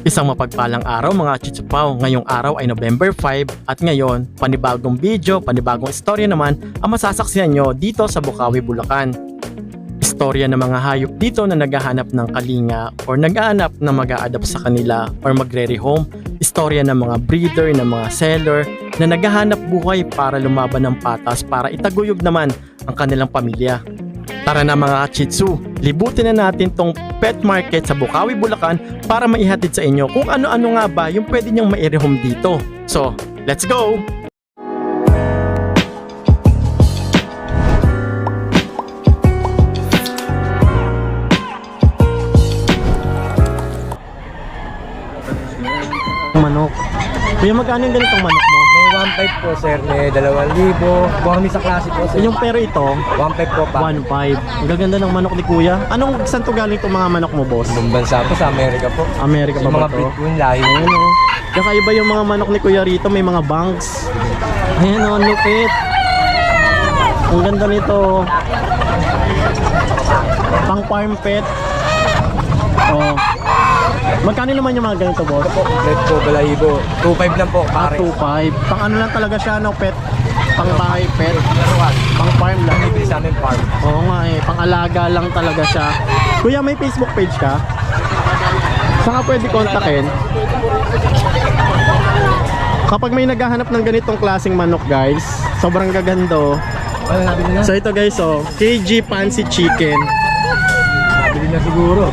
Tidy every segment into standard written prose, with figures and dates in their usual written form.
Isang mapagpalang araw mga Chichupaw. Ngayong araw ay November 5 at ngayon, panibagong video, panibagong istorya naman ang masasaksihan nyo dito sa Bukawi, Bulacan. Istorya ng mga hayop dito na naghahanap ng kalinga or naghahanap na mag-a-adapt sa kanila or magre-rehome. Istorya ng mga breeder, ng mga seller na naghahanap buhay para lumaban ng patas para itaguyod naman ang kanilang pamilya. Tara na mga Chitsu, libutin na natin tong pet market sa Bukawi, Bulacan para maihatid sa inyo kung ano-ano nga ba yung pwede nyong mai-rehome dito. So, let's go! Manok. Kuya, magkano yung ganitong manok mo? May 1.5 po sir, may 2,000. Kung sa klase po sir. Yung pero ito, 1.5 po pa. 1.5. Ang gaganda ng manok ni Kuya. Anong saan to galing itong mga manok mo, boss? Ibang bansa po sa Amerika po. Amerika pa Yung ba mga to? breed po yung lahi. Ayan o. Kakaiba yung mga manok ni Kuya rito. May mga banks. Ayan o, lupit. Ang ganda nito. Pang farm pet. Oh. Magkano naman yung mga ganito, boss? Po, complete po, 2,000. 2.5 lang po, Ah, pare. 2.5. Pang ano lang talaga siya, no? Pet. Pang bahay pet. Pang farm lang. Hindi sa amin farm. Oo nga eh, pang alaga lang talaga siya. Kuya, may Facebook page ka? Saan ka pwede kontakin? Kapag may naghahanap ng ganitong klaseng manok, guys, sobrang gagando. Ano nabili na? So ito guys, oh, KG Fancy Chicken. Nabili na siguro.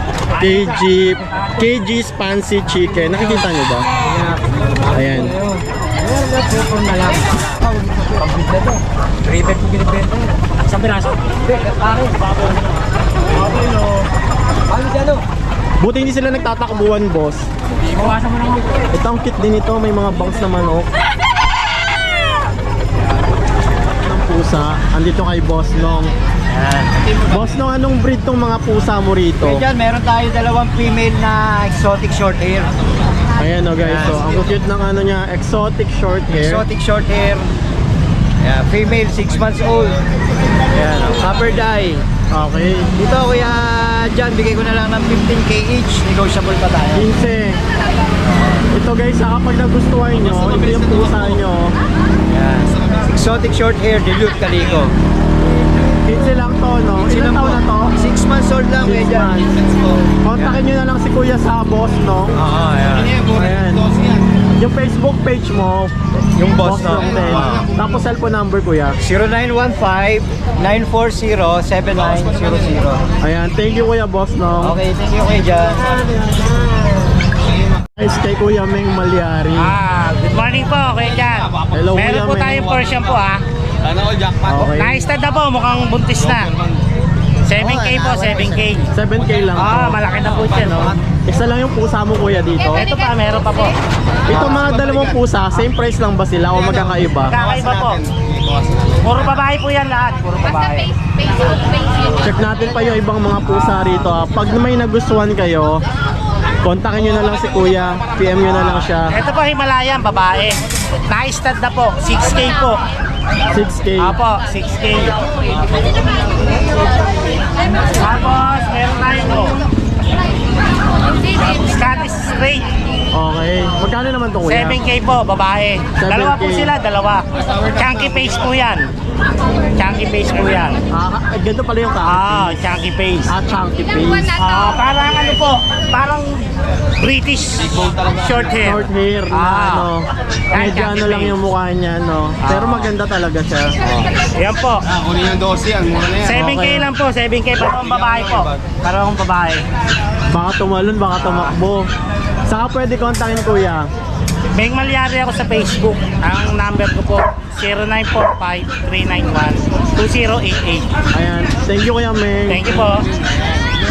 KG's Fancy Chicken. Nakikita nyo ba? Ayan. Ayan na, pupon na lang. Pambit na to. 3.5 po binibenta. Isang piraso? Hindi, pare. Paano dyan o? Buti hindi sila nagtatakbuhan, boss. Iwasan mo naman. Ito ang cute din ito, may mga bangs na manok. Ng pusa, andito kay Boss Nong. Boss Nong, anong breed tong mga pusa mo rito? Okay, dyan, meron tayo dalawang female na exotic short hair. Ayan o guys, so ang cute ng ano niya, exotic short hair. Exotic short hair. Yeah, female, 6 months old. Ayan, copper dye. Okay. Dito kuya dyan, bigay ko na lang ng 15k each. Negotiable pa tayo. 15. Ito guys, kapag nagustuhan nyo, ito yung pusa nyo. Ayan. Exotic short hair, dilute calico. 15 lang to, no? Ilang taon na to? 6 months old lang kuya 6 dyan. months. Kontakin nyo na lang si Kuya sa Boss Nong. Oo, ayan. Ayan. Yung Facebook page mo, Yung boss Nong no? din. Tapos cellphone number, Kuya. 0915-940-7900. Ayan, thank you Kuya Boss Nong. Okay, thank you kuya dyan. Guys, kay Kuya Meng Malyari. Good morning po, Kuya Jan. Hello, Meron Kuya po Meng. tayong Persian po Okay. Na-stud na po, mukhang buntis na. 7K po, 7K. 7K lang to. Malaki na po siya, no? Isa lang yung pusa mo Kuya dito. Ito pa, meron pa po. Ito mga dalawang pusa, same price lang ba sila o magkakaiba? Kakaiba po. Puro babae po yan lahat, puro babae. Check natin pa yung ibang mga pusa rito. Pag may nagustuhan kayo, kontakin nyo na lang si Kuya, PM nyo na lang siya. Ito po, Himalayan, babae. Na-stud na po, 6K po. 6K. Apo, 6K. Tapos, meron tayo po. Scottish Straight. Okay. Magkano naman to Kuya? 7K po, babae. 7K. Dalawa po sila, dalawa. Chunky face po yan. Chunky face po yan. Ganito pala yung kakapin. Chunky face. Chunky face. Parang ano po, parang British short hair. Short hair na ano. Medyo Chunky ano lang face. yung mukha niya, no? Pero maganda talaga siya. Yan po. Kunin yung 12 yan, mura na 7K Okay. lang po, 7K. Parang babae po. Parang babae. Baka tumalon, baka tumakbo. Saka pwede kontakin Kuya. Meng Malyari ako sa Facebook. Ang number ko po, 0945-391-2088. Ayan. Thank you Kuya Meng. Thank you po.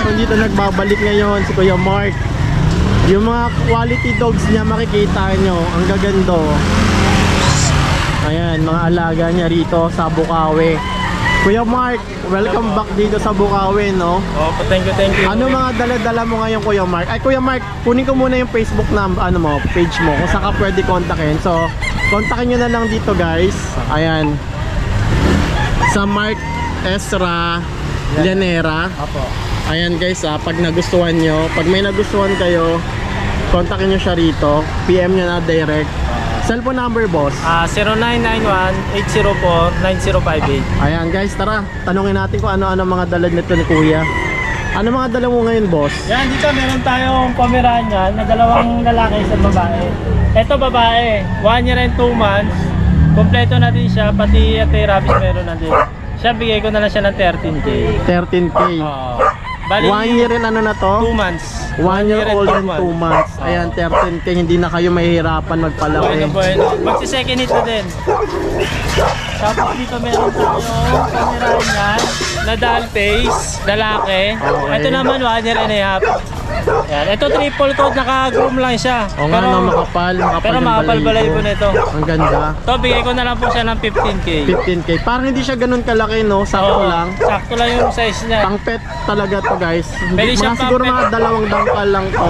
Meron dito nagbabalik ngayon si Kuya Mark. Yung mga quality dogs niya makikita nyo. Ang gagando. Ayan, mga alaga niya rito sa Bukawi. Kuya Mark, welcome back dito sa Bukawi, no? Oh, thank you. Ano mga dala-dala mo ngayon Kuya Mark? Ay Kuya Mark, kunin ko muna yung Facebook na ano mo, page mo kung saan ka pwede kontakin. So, kontakin nyo na lang dito guys. Ayan. Sa Mark Ezra Llanera. Apo. Ayan guys, pag nagustuhan nyo, pag may nagustuhan kayo, Kontakin nyo siya rito. PM nyo na direct. Cellphone number, boss. 0991-804-9058. Ayan guys, tara. Tanungin natin kung ano-ano mga dala nito ni Kuya. Ano mga dala mo ngayon, boss? Yan, dito meron tayong Pomeranian na dalawang lalaki sa babae. Ito babae, 1 year and 2 months. Kompleto na din siya, pati anti-rabies meron na din. Siya, bigay ko na lang siya ng 13K. 13K. Bali, 1 year and ano na to? 2 months. 1 year old and 2 months. Oo. Ayan, 13K. Hindi na kayo mahihirapan magpalaki. Bueno. Magsi-second hit na din. Tapos dito meron tayong Pomeranian na doll face, lalaki. Okay. Ito naman 1 year and a half. Yan. Ito triple coat, naka-groom lang siya. O nga, no, makapal. Pero ng makapal balahibo na ito. Ang ganda. Ito, bigay ko na lang po siya ng 15K. 15K. Parang hindi siya ganun kalaki, no? Sakto Oo, lang. Sakto lang yung size niya. Pang pet talaga to, guys. Pwede siya Mga siguro pang mga pet. 2 dangkal lang to.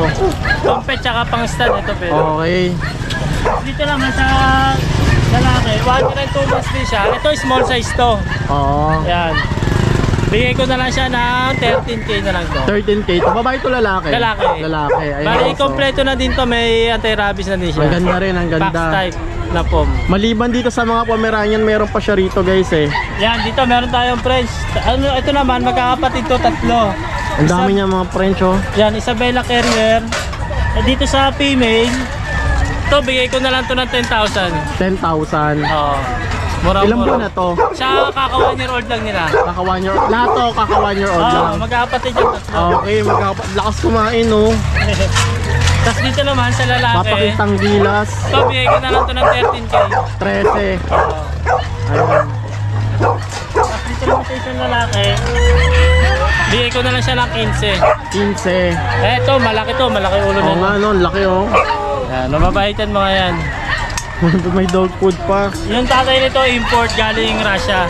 Pang-pet tsaka pang-stud ito pero. Okay. Dito naman sa lalaki, 1 year and 2 months din siya. Ito small size to. Oo. Yan. Bigay ko na lang siya ng 13K na lang to. 13K to. Babae to lalaki? Lalaki. Lalaki. Ayan, Bali, so, kompleto na din to. May anti-rabies na din siya. ang ganda rin, ang Box ganda. type na pom. Maliban dito sa mga Pomeranian, meron pa siya rito, guys, eh. Yan, dito meron tayong French. Ano, ito naman, magkakapatid to, 3. Ang dami niya mga French, oh. Yan, Isabella Carrier. Dito sa female, to bigay ko na lang to ng 10,000. 10,000. Oo. Mura. Ilang buwan na to? Siya, kaka 1 year old lang nila. Kaka 1 year old. Lahat to, kaka 1 year old Oo, lang. magkakapatid yung 3. Okay, lakas kumain, oh. Tapos dito naman sa lalaki, Papakitang gilas. to bigay ko na lang to ng 13K. 13. Oo. Ayan. Tapos dito naman sa isang lalaki, bigay ko na lang siya ng 15. 15. Eto, malaki to, malaki ulo Oo nga, na. no, laki, oh. Yan, mababahitan mga yan. May dog food pa. Yung tatay nito, import galing Russia.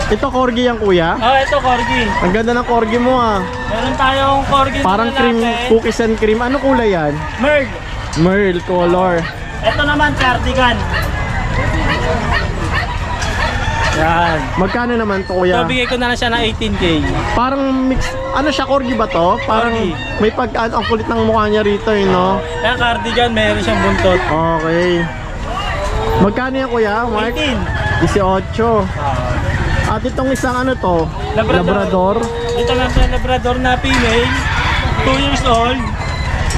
Ito, corgi yan, kuya. Oh, ito, corgi. Ang ganda ng corgi mo, ah. Meron tayong corgi Parang na cream, lalaki. cookies and cream. Ano kulay yan? Merl. Merl color. Ito naman, cardigan. Yan. Magkano naman to, So, kuya? bigay ko na lang siya ng 18K. Parang mix, ano siya, corgi ba to? Parang Corgi. may ang kulit ng mukha niya rito, eh, no? Kaya cardigan, meron siyang buntot. Okay. Magkano yan, kuya? Mark? 18. At itong isang ano to? Labrador. Ito lang sa Labrador na female, 2 years old.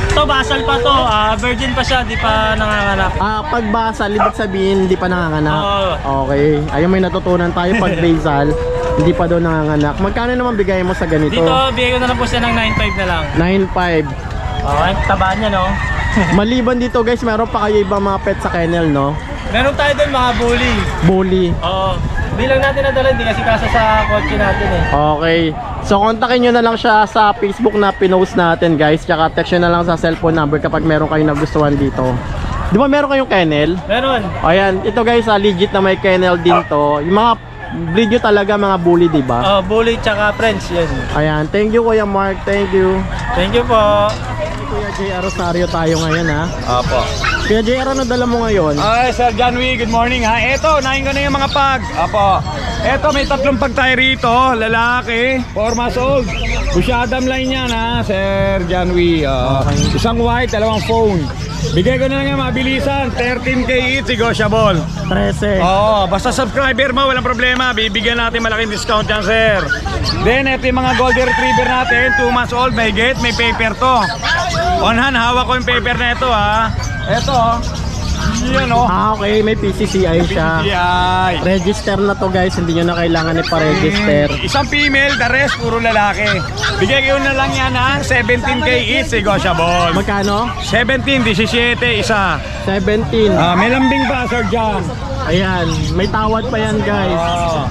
Ito, basal pa to. Virgin pa siya, di pa nanganganak. Pag basal, ibig sabihin hindi pa nanganganak. Oo. Okay. Ayun, may natutunan tayo pag basal, hindi pa daw nanganganak. Magkano naman bigay mo sa ganito? Dito, bigay ko na lang po siya ng 9.5 na lang. 9.5. Okay, tabaan niya, no? Maliban dito, guys, meron pa kayo ibang mga pet sa kennel, no? Meron tayo doon mga bully. Bully. Oo. Bilang natin nadala, hindi kasi kasa sa kotse natin eh. Okay. So, kontakin nyo na lang siya sa Facebook na pinost natin, guys. Tsaka text nyo na lang sa cellphone number kapag meron kayong nagustuhan dito. Di ba meron kayong kennel? Meron. Ayan, ito guys, legit na may kennel din to. Yung mga breed nyo talaga, mga bully, di ba? Bully tsaka French yun. Ayan, thank you Kuya Mark, thank you. Thank you po. Kuya J. Rosario tayo ngayon, ha? Opo. Kuya J. ano dala mo ngayon? Ay, Sir Janwy, good morning ha. Eto, nahin ko na yung mga pag. Apo. Eto, may 3 pag tayo rito. Lalaki, 4 months old. Busyadam line yan ha, Sir Janwy. Isang white, 2 phone. Bigay ko na lang yung mabilisan, 13K each, negotiable. 13. Oo, basta subscriber mo, walang problema. Bibigyan natin malaking discount yan, sir. Then, ito yung mga golden retriever natin, 2 months old, may gate, may paper to. On hand, hawak ko yung paper na ito, ha. Ito, yun, oh. Okay, may PCCI siya. Yay. Register na to guys, hindi nyo na kailangan ipa-register. Isang female, the rest, puro lalaki. Bigay ko na lang yan, ha. 17K each, negotiable. Magkano? 17, 17, isa. 17. May lambing pa, Sir John. Ayan, may tawad pa yan guys. Oh.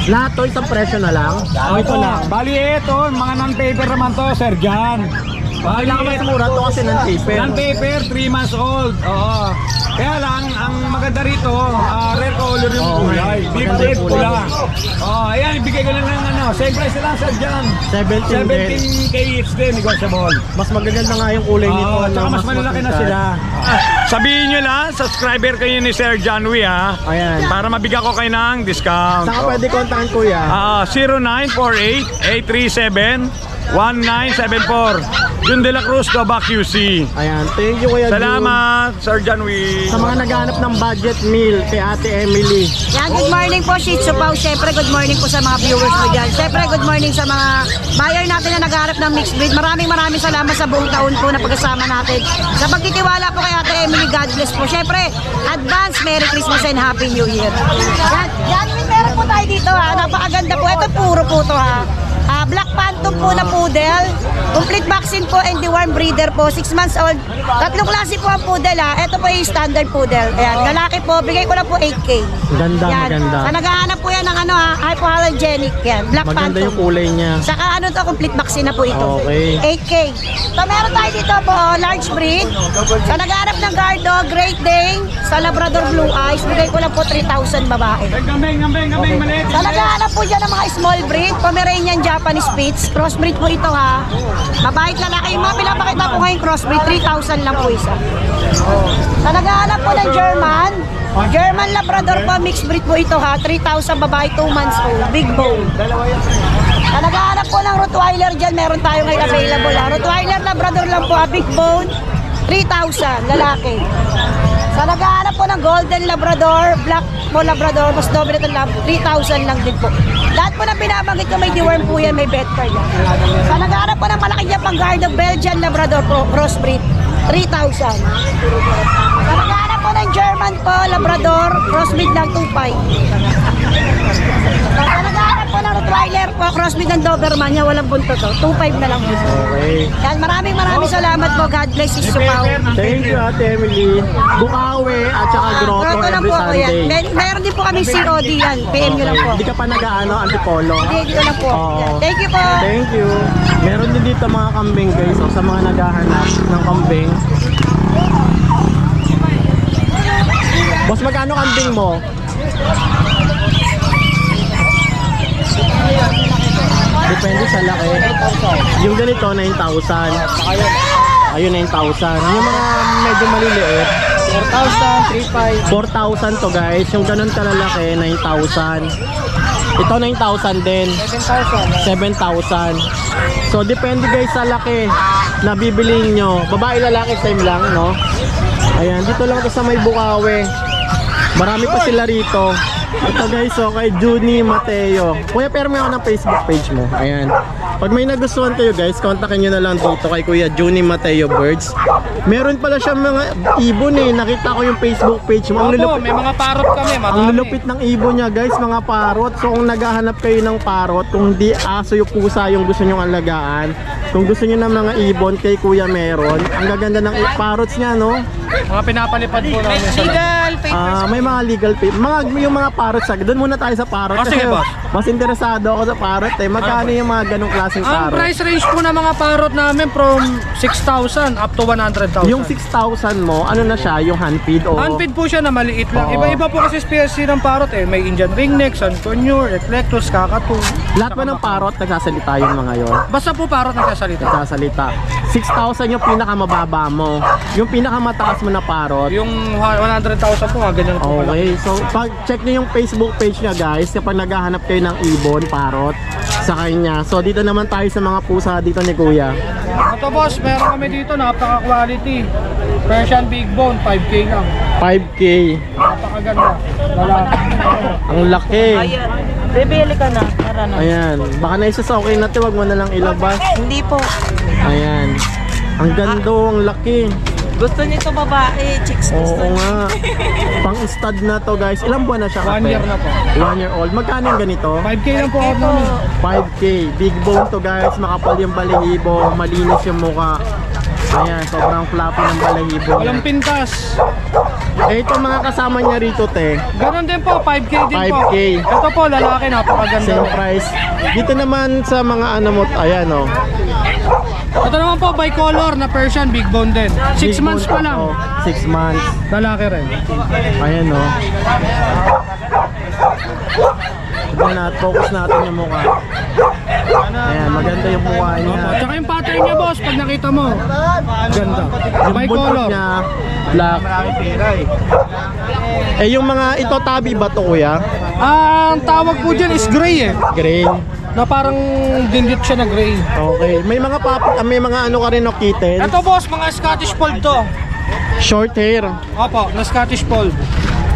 Lahat to isang presyo na lang? O ito lang? Bali, ito, mga non-paper naman to, Sir John. Kailangan mas mura to kasi ng paper. Non-paper, 3 months old. Oo. Kaya lang, ang maganda rito, rare color yung Oo, kulay. Deep maganda red yung kulay. pula. Ayan, ibigay ko lang ng ano. Same price na lang, Sir John. 17 din. 17K each din, negotiable. Mas magaganda nga yung kulay nito. Oo, ano, tsaka mas malalaki na sila. Sabihin nyo lang, subscriber kayo ni Sir John Wee, ha? Ayan. Para mabigyan ko kayo ng discount. Saka pwede kontakin kuya. 0948-837 1974. Jun De La Cruz, Doba QC. Ayan, thank you Kuya Jun. Salamat, Sir John Wee. Sa mga naghahanap ng budget meal kay Ate Emily. Yan, good morning po, Shih Tzu Pao. Siyempre, good morning po sa mga viewers mo dyan. Siyempre, good morning sa mga buyer natin na nagharap ng mixed breed. Maraming salamat sa buong taon po na pagkasama natin. Sa pagtitiwala po kay Ate Emily, God bless po. Siyempre, advance Merry Christmas and Happy New Year. Yan, meron po tayo dito ha. Napakaganda po. Ito puro po to ha. Black Phantom po na poodle. Complete vaccine po and deworm breeder po. 6 months old. Tatlong klase po ang poodle ha. Ito po yung standard poodle. Ayan, lalaki po. Bigay ko lang po 8K. Ganda, Yan. maganda. Sa naghahanap po yan ng ano ha, hypoallergenic yan. Black Maganda Phantom. yung kulay niya. Saka ano to, complete vaccine na po ito. Okay. 8K. So meron tayo dito po, large breed. Sa naghahanap ng guard dog, Great Dane, sa Labrador Blue Eyes, bigay ko lang po 3,000 babae. Gambeng, maliit. Sa naghahanap po dyan ng mga small breed, Pomeranian Japanese Spitz, crossbreed po ito ha. Mabait lalaki. Yung mga pinapakita po ngayon crossbreed, 3,000 lang po isa. Sa naghahanap po ng German Labrador po, mixed breed po ito ha. 3,000 babae, 2 months old, big bone. Sa naghahanap po ng Rottweiler dyan, meron tayo ngayon available ha. Rottweiler Labrador lang po ha, big bone, 3,000, lalaki. Sa naghahanap po ng Golden Labrador, Black po Labrador, mas doble ito lab, 3,000 lang din po. Lahat po na binabanggit ko may deworm po yan, may vet card yan. Sa naghahanap po ng malaki dyan pang guard of Belgian Labrador po, crossbreed, 3,000. Sa naghahanap po ng German po, Labrador, crossbreed lang, 2,500. Sa naghahanap po ng Rottweiler po, crossbreed ng Doberman, niya walang bunto to, 2,500 na lang po. Okay. Yan, maraming salamat po. God bless you, Pao. Thank you Ate Emily. Bukawi at saka grotto Grotto lang every po ako yan. Sunday. Meron din po kami COD yan. PM nyo lang po. Hindi ka pa nag-ano, antipolo. Hindi ko lang po. Oo. Yan. Thank you po. Thank you. Meron din dito mga kambing guys. So, sa mga naghahanap ng kambing. Boss, magkano kambing mo? Depende sa laki. Yung ganito, 9,000. Ayun, 9,000. Yung mga medyo maliliit, 4,000, 3,500. 4,000 to guys. Yung ganun kalalaki, 9,000. Ito 9,000 din. 7,000. So depende guys sa laki na bibiliin nyo. Babae lalaki same lang, no? Ayan, dito lang to sa may Bukawi. Marami pa sila rito. Ito guys, so kay Junie Mateo. Kuya, pero may ako ng Facebook page mo. Ayan. Pag may nagustuhan kayo guys, kontakin nyo na lang dito kay Kuya Junie Mateo Birds. Meron pala siyang mga ibon eh. Nakita ko yung Facebook page mo. Ang lulupit, may mga parot kami, ang lulupit ng ibon niya guys, mga parot. So kung naghahanap kayo ng parot, kung di aso yung pusa yung gusto nyong alagaan, kung gusto nyo ng mga ibon, kay Kuya meron. Ang gaganda ng parots niya, no? Mga pinapalipad po namin. Legal May mga legal yung mga parrot sa doon muna tayo sa parrot. Oh, sige, Kasi boss. mas interesado ako sa parrot eh. Magkano yung mga ganong klaseng Ang parrot? price range po ng mga parrot namin from 6,000 up to 100,000. Yung 6,000 mo, ano na siya? Yung hand feed o? Handfeed po siya na maliit lang. Oo. Iba-iba po kasi species ng parrot eh. May Indian ringneck, San Conure, Eclectus, Kakatu. Lahat ba ng parrot nagsasalita yung mga yon? Basta po parrot nagsasalita. Nagsasalita. 6,000 yung pinakamababa mo. Yung pinakamataas mo na parrot. Yung 100,000 po, ganyan po. Okay, so pag check nyo yung Facebook page niya guys, kapag naghahanap kayo ng ibon, parrot, sa kanya. So dito naman tayo sa mga pusa dito ni Kuya. Ito boss, meron kami dito, napaka-quality. Persian Big Bone, 5K lang. 5K. Napakaganda. Lalaki. Ang laki. Bibili ka na. Para na. Ayan. Baka naisa sa okay na to, wag mo na lang ilabas. Hindi po. Ayan. Ang gando, ang laki. Gusto niyo to babae, chicks. Oo nga. Pang stud na to guys. Ilang buwan na siya 1 year na po. 1 year old. Magkano yung ganito? 5K lang po out namin. 5K. Big bone to guys. Makapal yung balahibo. Malinis yung mukha. Ayan. Sobrang fluffy ng balahibo. Walang pintas. Eh, itong mga kasama niya rito, te. Ganon din po, 5K din po. 5K. Ito po, lalaki, napakaganda. Same price. Dito naman sa mga ano mo, ayan oh. Ito naman po, bicolor na Persian, big bone din. 6 Big months bone pa lang. 6 months. Lalaki rin. Ayan oh. Tignan natin, focus natin yung mukha. Ayan, maganda yung mukha niya. Opo. Tsaka yung pattern niya, boss, pag nakita mo. Ganda. Yung buntot Bicolor. niya, black. Eh yung mga ito tabi ba to kuya? Ang tawag po dyan is gray eh. Green. na parang dinlit siya na gray. Okay. May mga may mga ano ka rin no, kitten. Ito boss, mga Scottish Fold to. Short hair. Opo, na Scottish Fold.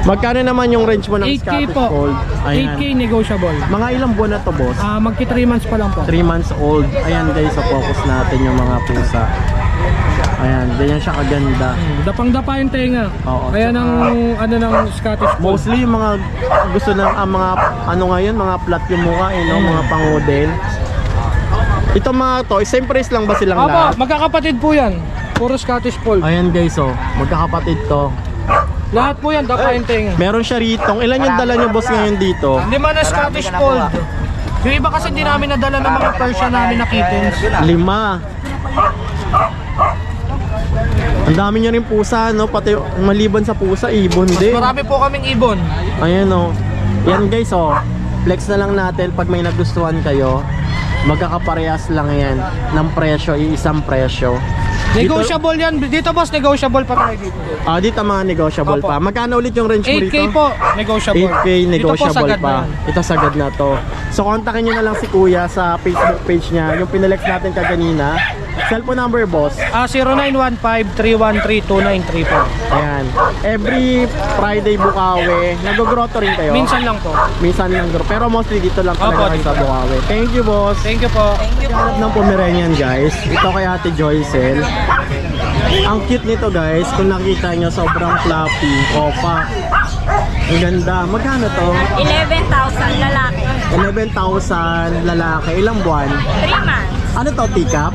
Magkano naman yung range mo ng 8K Scottish po. Fold? Ayan. 8K negotiable. Mga ilang buwan na to, boss? Magki 3 months pa lang po. 3 months old. Ayan guys, so focus natin yung mga pusa. Ayan, ganyan siya kaganda. Dapang-dapa yung tenga. Oo, Kaya tsaka- ng ano ng Scottish Fold. Mostly yung mga gusto ng mga ano ngayon, mga flat yung mukha no, mga pang-model. Ito mga to, same price lang ba silang Opo, lahat? magkakapatid po yan. Puro Scottish Fold. Ayan guys, oh, magkakapatid to. Lahat po yan, dapa yung tenga. Meron siya rito. Ilan yung dala niyo boss ngayon dito? 5 na Scottish Fold. Yung iba kasi hindi namin nadala ng mga Persian namin na kittens. 5. Ang dami niya rin pusa, no? Pati maliban sa pusa, ibon din. Marami po kaming ibon. Ayan, oh. Yan guys, oh. Flex na lang natin pag may nagustuhan kayo. Magkakaparehas lang yan ng presyo, iisang presyo. Negotiable yan. Dito boss, negotiable pa tayo dito. Dito mga negotiable Opo. pa. Magkano ulit yung range mo 8K dito? po, negotiable. 8K Dito po negotiable sagad na pa. yan. Ito sagad na to. So kontakin nyo na lang si Kuya sa Facebook page niya. Yung pinalex natin kaganina. Cellphone number boss. 0915-313-2934. Ayan. Every Friday Bukawi. Nag-grotto rin kayo? Minsan lang po. Minsan lang. Pero mostly dito lang Opo, talaga kayo dito. sa Bukawi. Thank you boss. Thank you po. Hanap ng Pomeranian guys. Ito kay Ate Joycel. Ang cute nito guys. Kung nakita nyo, sobrang fluffy. Opa. Ang ganda. Magkano to? 11,000 lalaki. 11,000 lalaki. Ilang buwan? 3 months. Ano to, teacup?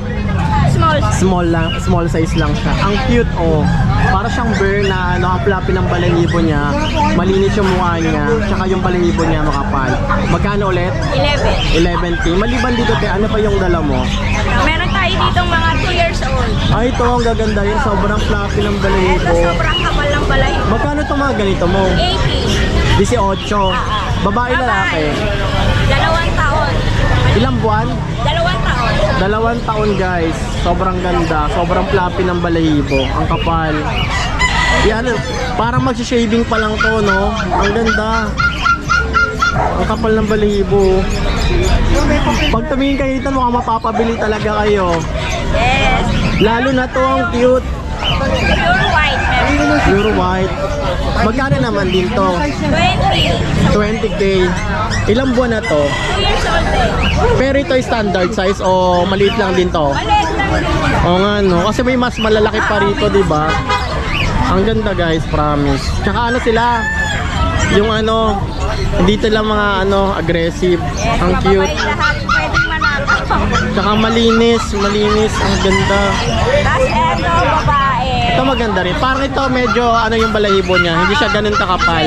Small. Small size lang siya. Ang cute oh. Para siyang bear na ang fluffy ng balahibo niya. Malinis yung mukha niya. Tsaka yung balahibo niya makapal. Magkano ulit? 11. 11K. Maliban dito, te, ano pa yung dala mo? Meron tayo dito mga 2 years old. Ay, ito ang gaganda rin. Sobrang fluffy ng Ito balahibo. sobrang kapal ng balahibo. Magkano itong mga ganito mo? 80. 18. Babae lalaki. 2 taon. Ilang buwan? 2 taon. 2 taon guys. Sobrang ganda. Sobrang fluffy ng balahibo. Ang kapal. Yan, parang magsishaving pa lang to, no? Ang ganda. Ang kapal ng balahibo. Pag tumingin kayo dito, mukhang mapapabili talaga kayo. Yes. Lalo na to, ang cute. Pure white. Meron. Pure white. Magkano naman din to? 20. 20K. Ilang buwan na to? 2 years old eh. Pero ito ay standard size o maliit lang din to? Maliit lang din. Oo nga no, kasi may mas malalaki pa rito, di ba? Ang ganda guys, promise. Tsaka ano sila? Yung ano, dito lang mga ano, aggressive. Yes, Ang cute. mababait lahat. Pwedeng manakaw. Tsaka malinis, ang ganda. Tapos eto, babae. Ito maganda rin. Parang ito medyo ano yung balahibo niya, hindi siya ganun kakapal.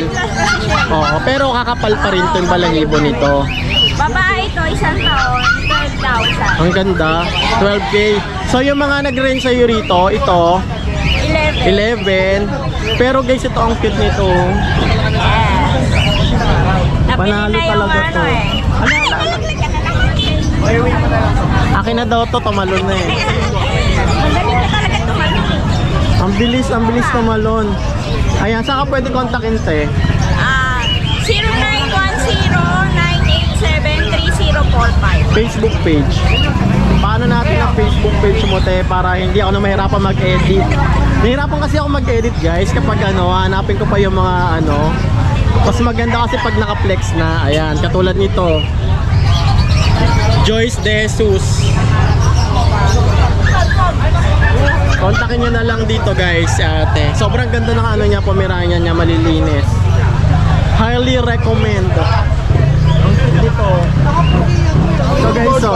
Oo, pero kakapal pa rin 'tong balahibo nito. Babae ito, 1 taon. 12,000. Ang ganda, 12K. So yung mga nag-range sa'yo rito, ito 11. 11. Pero guys, ito ang cute nito. Yes. Napili Panalo na yung talaga ano to. eh. Akin na daw to, tumalon na eh. Magaling na talaga tumalon. Ang bilis tumalon. Ayan, saan ka pwede kontakin te? 0910-987-3045. Facebook page. Paano natin ang Facebook page mo te para hindi ako na mahirapan mag-edit? Nahirapan kasi ako mag-edit guys kapag ano, hanapin ko pa yung mga ano. Mas maganda kasi pag naka-flex na. Ayan, katulad nito. Joyce De Jesus. Kontakin nyo na lang dito guys, ate. Sobrang ganda ng ano niya, Pomeranian niya, malilinis. Highly recommend. Ang dito. So guys, so,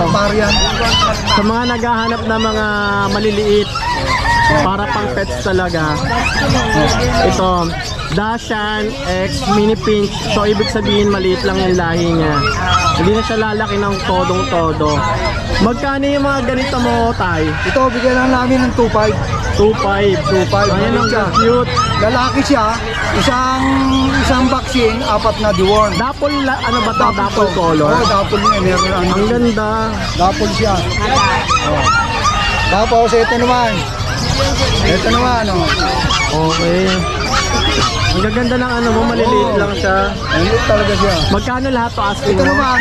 sa mga naghahanap ng mga maliliit para pang pets talaga, ito, Dachshund X Mini Pinch. So ibig sabihin maliit lang yung lahi niya. Hindi na siya lalaki ng todong-todo. Magkano yung mga ganito mo, Tay? Ito, bigyan lang namin ng 2.5. 2.5. 2.5. Ayan ang siya. cute. Lalaki siya, isang vaccine, 4 na deworm. Dapple, ano ba ito? Dapple color? Oo, dapple niya. Meron ano. Ang ganda. Dapple siya. Oh. Tapos, ito naman. Ito naman, oh. Okay. Ang gaganda ng ano mo, maliliit lang siya. Ano talaga siya. Magkano lahat to asking Ito mo? naman,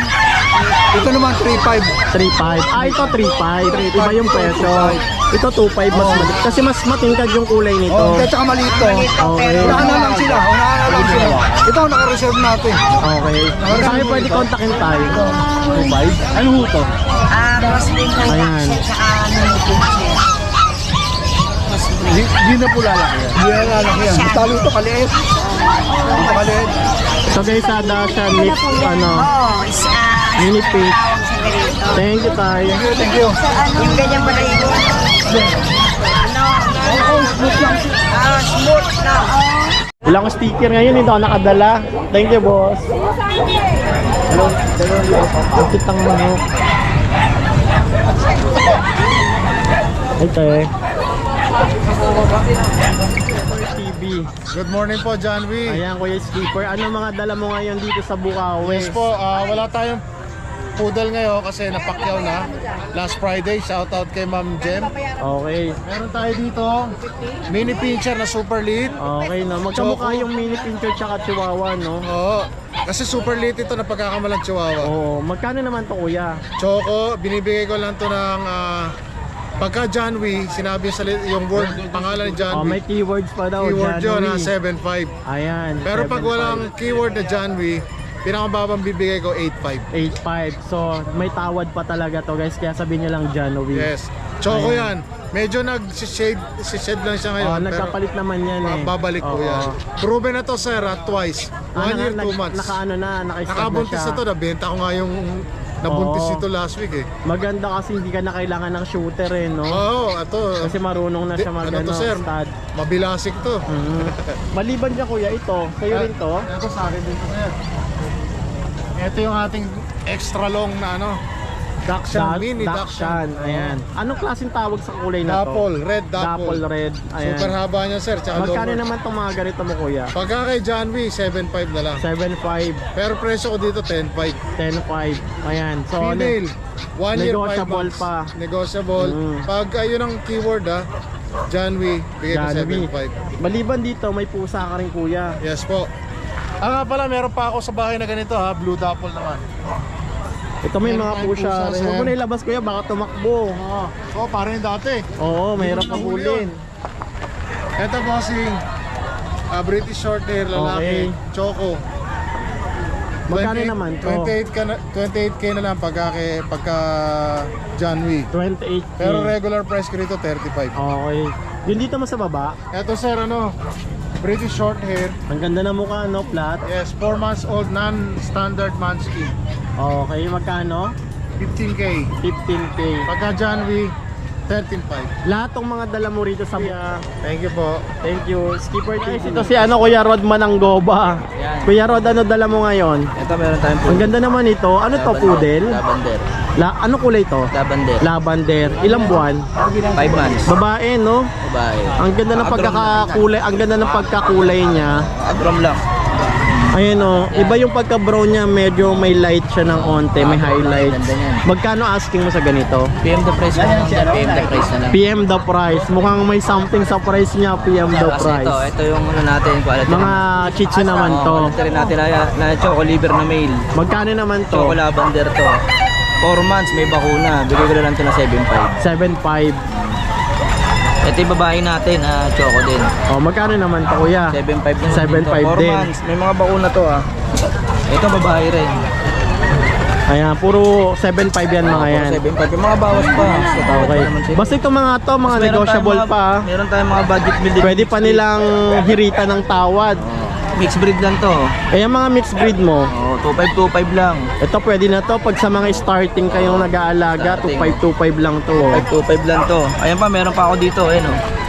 Ito naman 3.5. 3.5. Ah, ito 3.5. Iba yung presyo. Ito 2.5 mas maliit. Kasi mas matingkad yung kulay nito. Oh, ito tsaka maliit to. Okay. Unahan na lang sila. Unahan na lang sila. Ito, naka-reserve natin. Okay. Saan pwede kontakin tayo? 2.5? Ano ho to? Crossbreed ng Ayan. Dachshund tsaka mini pincher. Hindi na po lalaki yan. Hindi na lalaki yan. Talo ito, kaliit. Ito kaliit. So guys, siya mix, Oo, is mini pink. Severito. Thank you tayo. Thank you. Yung ganyan pala yung smooth na Wala akong sticker ngayon, hindi ako nakadala. Thank you, boss. Hello, ang kitang manok. Ito eh. TV. Good morning po, John V. Ayan, Kuya Skipper. Ano mga dala mo ngayon dito sa Bukawi? Yes po, wala tayong poodle ngayon kasi napakyaw na. Last Friday, shoutout kay Ma'am Jem. Okay. Meron tayo dito, mini pincher na super lead. Okay na. Magkamukha yung mini pincher tsaka chihuahua, no? Oo, kasi super lead ito na pagkakamalang chihuahua. Oo. Magkano naman to, kuya? Choco, binibigay ko lang to ng pagka John V, sinabi sa yung word, pangalan ni John Oh, V. may keywords pa daw. Keyword yun na January. 7.5. Ayan. Pero pag 7.5. walang keyword na John V, pinakamababang bibigay ko 8.5. 8.5. So, may tawad pa talaga to, guys. Kaya sabihin nyo lang January. Yes. Choco Ayan. yan. Medyo nag-shade lang siya ngayon. Oh, nagkapalit naman yan eh. Babalik ko Oo. yan. Proven na to sir, twice. 1 year, 2 months. Naka-ano na, naka-start na Nakabuntis siya. na to. Nabenta ko nga yung nabuntis Oo. ito last week eh. Maganda kasi hindi ka na kailangan ng shooter eh, no? Oo, ito. Kasi marunong na siya mag Ano to sir? stud. Mabilasik to. Mhm. Maliban dyan kuya, ito. Sa'yo rin to? Ito sa akin din to sir. Ito yung ating extra long na ano. Dachshund, mini Dachshund. Ayan. Anong klaseng tawag sa kulay na to? Dapple, red Dapple dapple. red. Ayan. Super haba niya sir, tsaka Magkano lower. naman itong mga ganito mo kuya? Pagka kay John V, 7.5 na lang. 7.5, Pero presyo ko dito 10.5. 10.5. Ayan. So, Female, 1 year 5 Negotiable months. pa. Negotiable. Mm. Pag ayun ang keyword John V, bigay ko January. 7.5. Maliban dito, may pusa ka rin kuya. Yes po. Nga pala, meron pa ako sa bahay na ganito Blue Dapple naman. Ito may Meron mga tayong pusa pusa, rin. sir. Huwag mo na ilabas kuya, baka tumakbo. Oh, parang yung dati. Oo, mahirap Hindi na mo nahuli hulin. Ito bossing, British Shorthair, lalaki, Okay. Choco. Magkano 28 naman to? 28K na lang pagka John V. 28K. Pero regular price ko rito 35. Okay. Yung dito mo sa baba, Ito sir, British Shorthair. ang ganda na mukha, no? Flat. Yes, 4 months old, non-standard munchkin. Okay, magkano? 15K. 15K. Pagka John V, 13.5. Lahat ng mga dala mo rito sa Thank you po. Thank you. Skipper guys, ito si Kuya Rod Mananggoba. Kuya Rod, ano dala mo ngayon? Ito meron tayong Ang ganda naman ito. Ano to, poodle? Lavender. Ano kulay to? Lavender. Lavender. Ilang buwan? 5 months. Babae, no? Babae. Ang ganda ng pagkakakulay, ang ganda ng pagkakulay niya. Agrom lang. Ayun oh, iba yung pagka-brown niya, medyo may light siya ng onte, may highlights. Ganda niyan. Magkano asking mo sa ganito? PM the price na lang. PM the price na lang. PM the price. Mukhang may something sa price niya, PM the Kasi price. ito yung ano natin, quality. Mga shih tzu naman to. Quality rin natin na choco liver na male. Magkano naman to? Choco lavender to. 4 months, may bakuna. Bigay ko na lang ito na 7.5. 7.5. Ito yung babae natin, choco din. Oh, magkano naman to, kuya? 7.5 din. 7.5 4 din. months, may mga bakuna to Ito babae rin. Ayan, puro 7.5 yan mga yan. 7.5. Yung mga bawas pa. Okay. Basta itong mga to, mga negotiable pa. Meron tayong mga budget building. Pwede pa nilang hirita ng tawad. Mixed breed lang to. Eh, yung mga mixed breed mo, 2525 lang. ito pwede na to pag sa mga starting kayong nag-aalaga, Starting. 2525 lang to. 2525 lang to. Ayan pa, meron pa ako dito,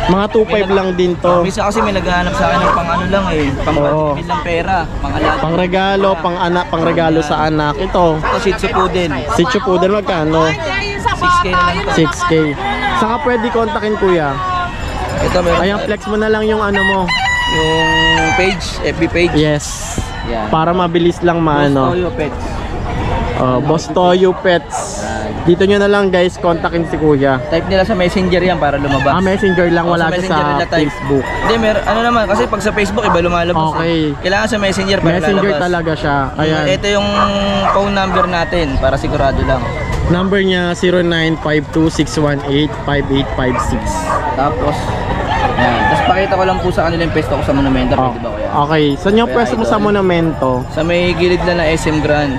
Mga 25 lang din to. Misa kasi may naghahanap sa akin ng pang ano lang pang Oo. budget bill lang pera, pang alaga. Pangregalo, pangregalo sa anak. Ito, Ito Shih Tzu Poodle. si Chupoodle magkano? 6K na lang to. 6K. Saka pwede kontakin kuya. Ito meron Ayan, flex mo na lang yung ano mo. yung page, FB page. Yes. Yan. Para mabilis lang maano. Toyo Pets. Boss Toyo Pets. Yan. Dito nyo na lang guys, kontakin si Kuya. Type nila sa messenger yan para lumabas. Messenger lang, wala Sa siya messenger sa nila type. Facebook. Hindi, ano naman, kasi pag sa Facebook, iba lumalabas. Okay. Kailangan sa messenger para Messenger lalabas. talaga siya. Ayan. Ito yung phone number natin para sigurado lang. Number niya 0952-618-5856. Tapos, yan. Tapos pakita ko lang po sa kanila yung pwesto ko sa Monumento. Pwede ba kuya? Okay. Saan yung Kuya pwesto mo Idol. sa Monumento? Sa may gilid na SM Grand.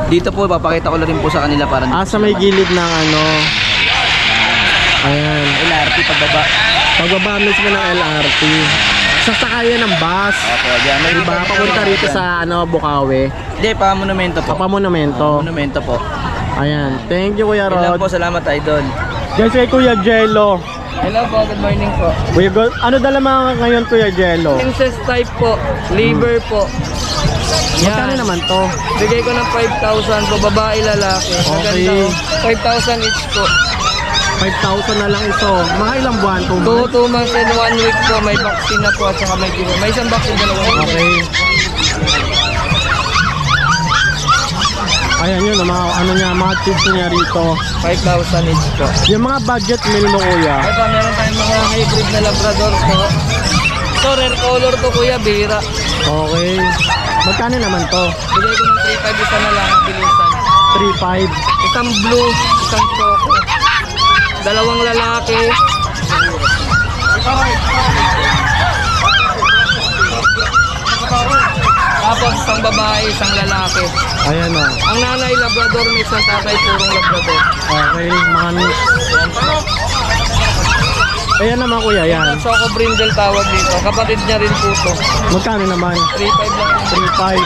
Dito po, papakita ko lang rin po sa kanila para Sa may gilid ng ano. Ayan. LRT pagbaba. Pagbaba mismo ng LRT. Sasakayan ng bus. Opo, dyan. May Diba? Papunta rito sa Bukawi. Hindi, pa Monumento po. Monumento. Monumento po. Ayan. Thank you, Kuya Yun lang Rod. po, salamat Idol. Guys, kay Kuya Jello. Hello po, good morning po. Ano dala mga ngayon, Kuya Jello? Princess type po, liver po. Magkano naman to? Bigay ko ng 5,000 po, babae, lalaki. Okay. Maganda po. 5,000 each po. 5,000 na lang ito. Mga ilang buwan? 2 2 months and 1 week po, may vaccine na po at saka may giveaway. May isang vaccine, dalawang Okay. Ayan yun, mga tips niya rito. 5,000 each po. Yung mga budget meal mo, Kuya. Ito, meron tayong mga hybrid na Labrador po. Ito, rare color to kuya, bihira. Okay. Magkano naman to? Bigay ko ng 3,500 isa na lang, bilisan. 3,500. Isang blue, isang choco. Dalawang lalaki. Tapos isang babae, isang lalaki. Ayan o. Ang nanay Labrador, may isang tatay purong Labrador. Okay, mga mix. Ayan naman, Kuya, yan. Choco Brindle tawag dito. Kapatid niya rin po to. Magkano naman? 3,500 lang. 3,500.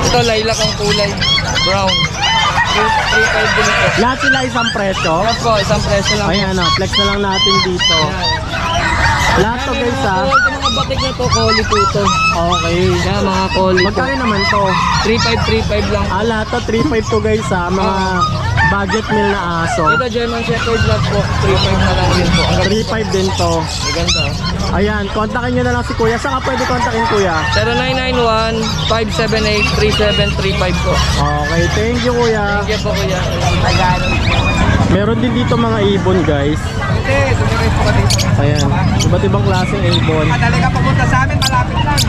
Ito, lilac ang kulay. Brown. 3,500 din ito. Lahat sila isang presyo. Yan po, isang presyo lang. Ayan o, flex na lang natin dito. Lahat to guys ha. Ito mga batik na to, collie po to. Okay. Yan, mga collie po. Magkano naman to? 3,500 lang. Lahat to 3,500 to guys ha. Mga budget meal na aso. Ito, German Shepherd Lab po. 3,500 na lang din po. 3,500 din to. Maganda. Ayan, kontakin nyo na lang si Kuya. Saan ka pwede kontakin, Kuya? 0991-578-3735 po. Okay, thank you, Kuya. Thank you po kuya. Meron din dito mga ibon, guys. Ayan, iba't ibang klaseng ibon. Madali ka pumunta sa amin, malapit lang.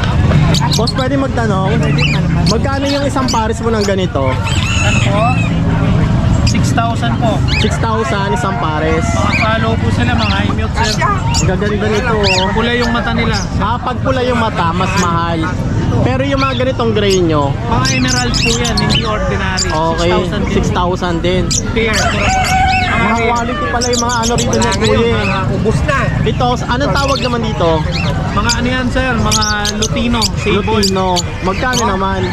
Boss, pwede magtanong? Magkano yung isang pares mo ng ganito? Ano po? 6,000 po. 6,000 isang pares. Mga follow po sila, mga i-milk sir. Ang gaganda nito, oh. Pula yung mata nila. Pag pula yung mata, mas mahal. Pero yung mga ganitong gray nyo, Mga emerald po yan, hindi ordinary. okay, 6,000 din. Pair. Mga quality pala yung mga ano rito na Kuya. Ubus na. Ito, anong tawag naman dito? Mga ano yan sir, mga Lutino, sable. Lutino. Magkano naman?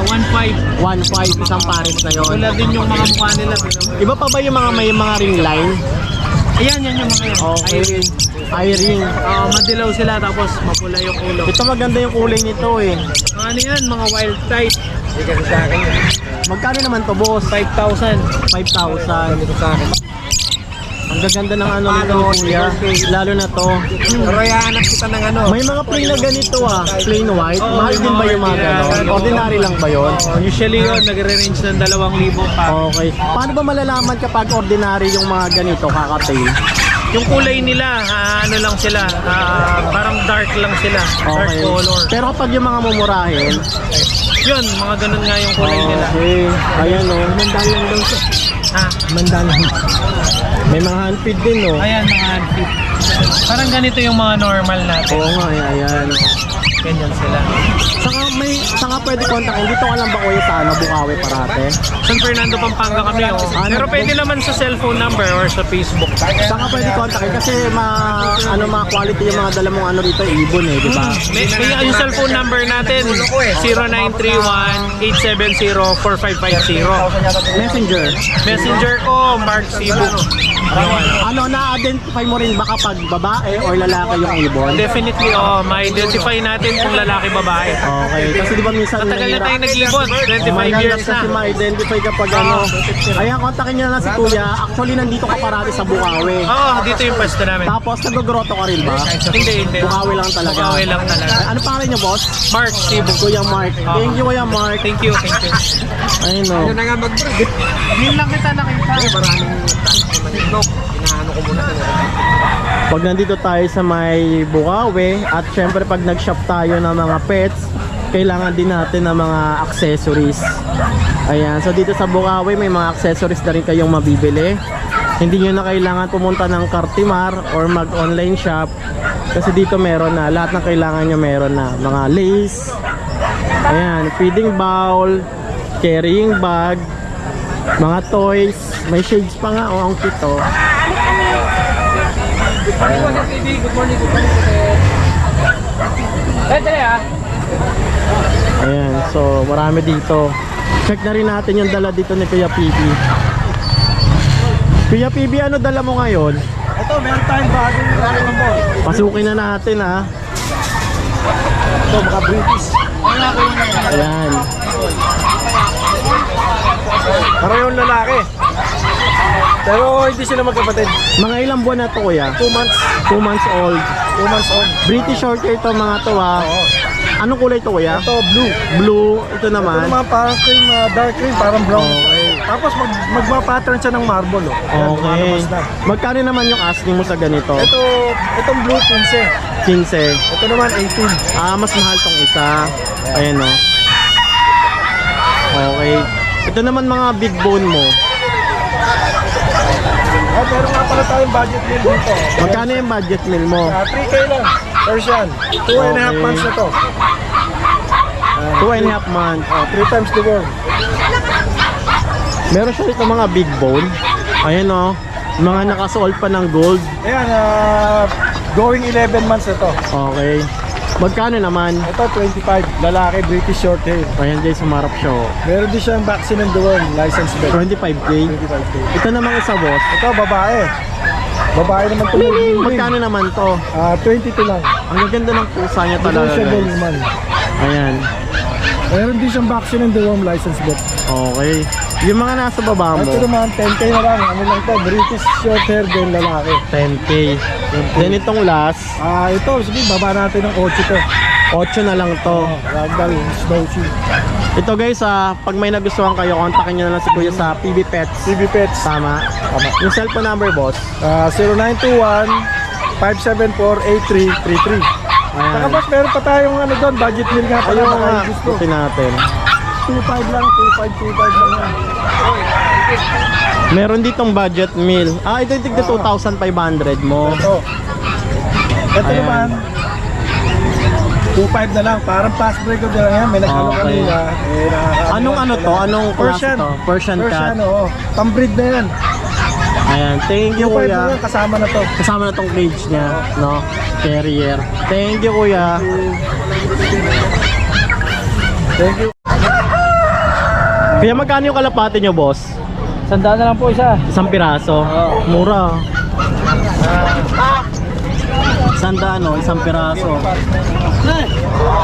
1.5. 1,500 isang pares na yon. Wala din yung mga mukha nila. Iba pa ba yung mga may mga ring line? Ayan, yan yung mga yan. Okay. Eye-ring. Madilaw sila tapos mapula yung ulo. Ito maganda yung kulay nito eh. Mga ano yan, mga wild type. Magkano naman to, boss? 5,000. 5,000. Ang gaganda ng ano nito, Kuya. Lalo na to. Royahanap kita ng ano. May mga plain na ganito plain white. Mahal din ba yung mga ganon? Ordinary lang ba yun? Usually yun, nagre-range ng 2,000 pa. Okay. Paano ba malalaman kapag ordinary yung mga ganito, kakatail? Yung kulay nila, ano lang sila, parang dark lang sila. Dark Okay. color. Pero kapag yung mga mumurahin, Yun, mga ganun nga yung kulay nila. okay. Ayan o. Mandalang daw siya. Ha? Mandalang. May mga handfeed din o. Ayan, mga handfeed. Parang ganito yung mga normal natin. Oo nga, ayan. Ganyan sila. Saka pwede kontakin. Dito ka lang ba kuya sa Bukawi parate? San Fernando, Pampanga kami. Oh. Pero pwede naman sa cellphone number or sa Facebook. Saka pwede kontakin kasi mga quality yung mga dala mong ano rito, ibon eh, di ba? May yung cellphone number natin, 0931-870-4550. Messenger. Messenger ko, Mark Cebu. Na-identify mo rin ba kapag babae or lalaki yung ibon? Definitely, ma-identify natin natin kung lalaki babae. Okay, kasi di ba minsan Matagal na nahihirap- tayong nag-ibon, 25 Maganda years kasi na. ma-identify kapag ano. Ayan, kontakin niyo na lang si Kuya. Actually, nandito ka parati sa Bukawi. Oo, dito yung pwesto namin. Tapos, nag-groto ka rin ba? Hindi. Bukawi lang talaga. Bukawi lang talaga. Ano pangalan niyo, boss? Mark, Cebu. Kuya Mark. Thank you, Kuya Mark. Thank you. Ayun o. Yun lang kita nakita. Pag nandito tayo sa may Bukawi, at syempre pag nag-shop tayo ng mga pets, kailangan din natin ng mga accessories. Ayan, so dito sa Bukawi may mga accessories na rin kayong mabibili. Hindi nyo na kailangan pumunta ng Cartimar or mag-online shop, kasi dito meron na, lahat ng kailangan nyo meron na. Mga lace, ayan, feeding bowl, carrying bag, mga toys, may shades pa nga, ang cute oh. Ayan, so marami dito. Check na rin natin yung dala dito ni Kuya PB. Kuya PB, ano dala mo ngayon? Ito, meron tayong bagong Dragon Ball. Pasukin na natin ha. Ito, mga British. Ayan. Parehong lalaki. Pero hindi sila magkapatid. Mga ilang buwan na to, Kuya? 2 months. 2 months old. 2 months old. British Shorthair to mga to ha. Anong kulay to, Kuya? Ito, blue. Blue. Ito Ito naman. naman parang cream, dark cream, parang brown. Okay. Tapos magma-pattern siya ng marble. Oh. Ayan, Okay. lumalabas na. Magkano naman yung asking mo sa ganito? Itong blue 15. 15. Ito naman 18. Mas mahal tong isa. Ayan o. Okay. Ito naman mga big bone mo. At meron nga pala tayong budget meal dito. Magkano yung budget meal mo? 3K lang. Persian. 2.5 Okay. months na to. 2.5 months. 3 times the world. Meron siya dito mga big bone. Ayan o. Mga nakasuot pa ng gold. Ayan, going 11 months na to. Okay. Magkano naman? Ito 25, lalaki, British short hair. Ayan dyan, sumarap siya o. Meron din siyang vaccine and the worm, license vet. 25k. 25K. Ito namang isa, boss. Ito, babae. Babae naman ito. Magkano naman to? 22 lang. Ang ganda ng pusa niya talaga, Negotiable guys. naman. Ayan. Meron din siyang vaccine and the worm, license vet. Okay. Yung mga nasa baba mo, Ito naman, 10K na lang. Ano lang to, British short hair din lalaki. 10k. Then itong last, Ito, sige, baba natin ng 8 to. 8 na lang to. Ragdoll, snow shoe. Ito guys, pag may nagustuhan kayo, kontakin nyo na lang si Kuya sa PB Pets. PB Pets. Tama. Yung cellphone number, boss. 0921-574-8333. Ayan. Saka boss, meron pa tayong ano doon, budget meal nga pala. Ayun mga nga, gusto. buti natin. 2.5 lang, 2.5 lang yan. Meron ditong budget meal. Ito yung tigda 2,500 mo. Ito Ayan. naman, 2.5 na lang, parang fast break ko lang yan. May nagkano Okay. kanina. Anong ano to? Anong klase Persian. to? Persian cat. oo. Pambreed na yan. Ayan, thank you 2.5 na Kuya. lang, kasama na to. Kasama na tong cage niya, no? Carrier. Thank you Kuya. Thank you. Kaya magkano yung kalapate nyo, boss? 100 na lang po isa. Isang piraso. Mura. 100 no, isang piraso.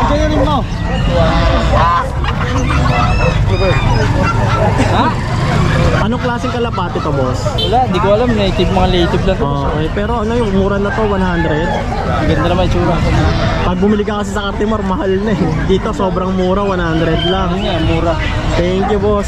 Engineering mo. Anong klaseng kalapate to, boss? Wala, di ko alam. Native, mga native lang to. Okay, pero ano yung mura na to, 100. Ang ganda naman yung tsura. Pag bumili ka kasi sa Cartimar, mahal na eh. Dito sobrang mura, 100 lang. Mura. Thank you, boss.